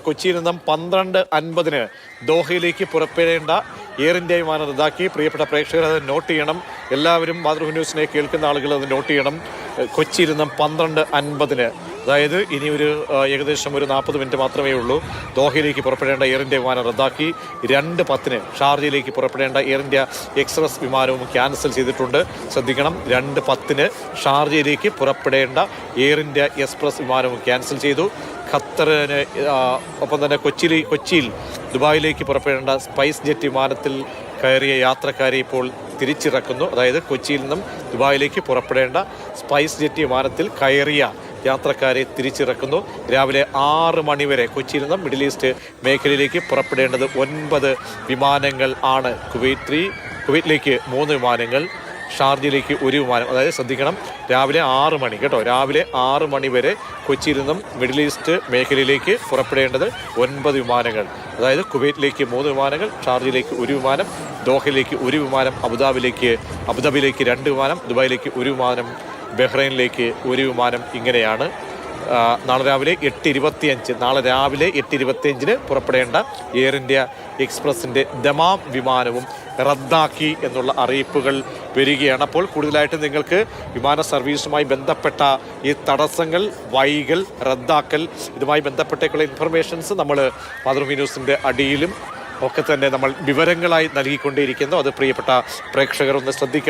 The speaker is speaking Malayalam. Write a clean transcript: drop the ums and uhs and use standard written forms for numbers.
കൊച്ചിയിൽ നിന്നും 12:50 ദോഹയിലേക്ക് പുറപ്പെടേണ്ട എയർ ഇന്ത്യ വിമാനം റദ്ദാക്കി. പ്രിയപ്പെട്ട പ്രേക്ഷകർ അത് നോട്ട് ചെയ്യണം. എല്ലാവരും മാതൃഭൂമി ന്യൂസിനെ കേൾക്കുന്ന ആളുകൾ അത് നോട്ട് ചെയ്യണം. കൊച്ചിയിൽ നിന്നും 12:50, അതായത് ഇനി ഏകദേശം ഒരു 40 മിനിറ്റ് മാത്രമേ ഉള്ളൂ. ദോഹയിലേക്ക് പുറപ്പെടേണ്ട എയർ ഇന്ത്യ വിമാനം റദ്ദാക്കി. 2:10 ഷാർജയിലേക്ക് പുറപ്പെടേണ്ട എയർ ഇന്ത്യ എക്സ്പ്രസ് വിമാനവും ക്യാൻസൽ ചെയ്തിട്ടുണ്ട്. ശ്രദ്ധിക്കണം, 2:10 ഷാർജയിലേക്ക് പുറപ്പെടേണ്ട എയർ ഇന്ത്യ എക്സ്പ്രസ് വിമാനവും ക്യാൻസൽ ചെയ്തു. ഖത്തറിന് ഒപ്പം തന്നെ കൊച്ചിയിൽ ദുബായിലേക്ക് പുറപ്പെടേണ്ട സ്പൈസ് ജെറ്റ് വിമാനത്തിൽ കയറിയ യാത്രക്കാരെ ഇപ്പോൾ തിരിച്ചിറക്കുന്നു. അതായത് കൊച്ചിയിൽ നിന്നും ദുബായിലേക്ക് പുറപ്പെടേണ്ട സ്പൈസ് ജെറ്റ് വിമാനത്തിൽ കയറിയ യാത്രക്കാരെ തിരിച്ചിറക്കുന്നു. രാവിലെ 6 മണി വരെ കൊച്ചിയിൽ നിന്നും മിഡിൽ ഈസ്റ്റ് മേഖലയിലേക്ക് പുറപ്പെടേണ്ടത് 9 വിമാനങ്ങൾ ആണ്. കുവൈറ്റിലേക്ക് 3 വിമാനങ്ങൾ, ഷാർജയിലേക്ക് 1 വിമാനം. അതായത് ശ്രദ്ധിക്കണം, രാവിലെ 6 മണി കേട്ടോ, രാവിലെ 6 മണി വരെ കൊച്ചിയിൽ നിന്നും മിഡിൽ ഈസ്റ്റ് മേഖലയിലേക്ക് പുറപ്പെടേണ്ടത് 9 വിമാനങ്ങൾ. അതായത് കുവൈറ്റിലേക്ക് 3 വിമാനങ്ങൾ, ഷാർജയിലേക്ക് 1 വിമാനം, ദോഹയിലേക്ക് 1 വിമാനം, അബുദാബിയിലേക്ക് 2 വിമാനം, ദുബായിലേക്ക് 1 വിമാനം, ബഹ്റൈനിലേക്ക് 1 വിമാനം. ഇങ്ങനെയാണ്. നാളെ രാവിലെ 8:25 പുറപ്പെടേണ്ട എയർ ഇന്ത്യ എക്സ്പ്രസിൻ്റെ ദമാം വിമാനവും റദ്ദാക്കി എന്നുള്ള അറിയിപ്പുകൾ വരികയാണ്. അപ്പോൾ കൂടുതലായിട്ട് നിങ്ങൾക്ക് വിമാന സർവീസുമായി ബന്ധപ്പെട്ട ഈ തടസ്സങ്ങൾ, വൈകൽ, റദ്ദാക്കൽ, ഇതുമായി ബന്ധപ്പെട്ടേക്കുള്ള ഇൻഫർമേഷൻസ് നമ്മൾ മാതൃഭൂമി ന്യൂസിൻ്റെ അടിയിലും ഒക്കെ തന്നെ നമ്മൾ വിവരങ്ങളായി നൽകിക്കൊണ്ടേയിരിക്കുന്നു. അത് പ്രിയപ്പെട്ട പ്രേക്ഷകർ ഒന്ന് ശ്രദ്ധിക്കണം.